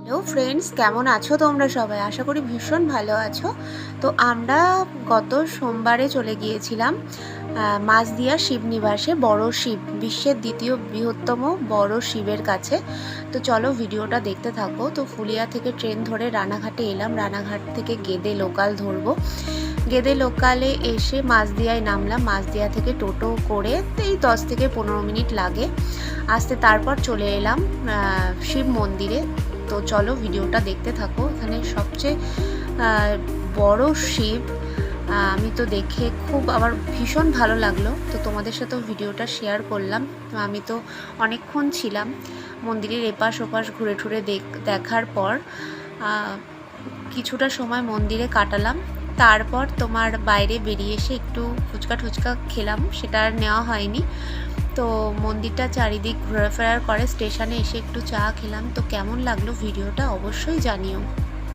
Hello friends, কেমন আছো তোমরা সবাই? আশা করি ভীষণ ভালো আছো। তো আমরা গত সোমবারে চলে গিয়েছিলাম মাছদিয়া শিবনিবাসে, বড় শিব, বিশ্বের দ্বিতীয় বৃহত্তম বড় শিবের কাছে। তো চলো ভিডিওটা দেখতে থাকো। তো ফুলিয়া থেকে ট্রেন ধরে রানাঘাটে এলাম, রানাঘাট থেকে গেদে লোকাল ধরবো। গেদে লোকালে এসে মাছদিয়ায় নামলাম, মাছদিয়া থেকে টোটো করে এই 10 থেকে 15 মিনিট লাগে আসতে। তারপর চলে এলাম শিব মন্দিরে। তো চলো ভিডিওটা দেখতে থাকো। এখানে সবচেয়ে বড় শিব, আমি তো দেখে খুব আমার ভীষণ ভালো লাগলো। তো তোমাদের সাথেও ভিডিওটা শেয়ার করলাম। আমি তো অনেকক্ষণ ছিলাম মন্দিরের এপাশ ওপাশ ঘুরে ঘুরে দেখার পর কিছুটা সময় মন্দিরে কাটালাম। তারপর তোমার বাইরে বেরিয়ে এসে একটু ফুচকা টুচকা খেলাম, সেটা আর নেওয়া হয়নি। তো মন্দিরটা চারিদিক ঘোরাফেরার করে স্টেশনে এসে একটু চা খেলাম। তো কেমন লাগলো ভিডিওটা অবশ্যই জানিও।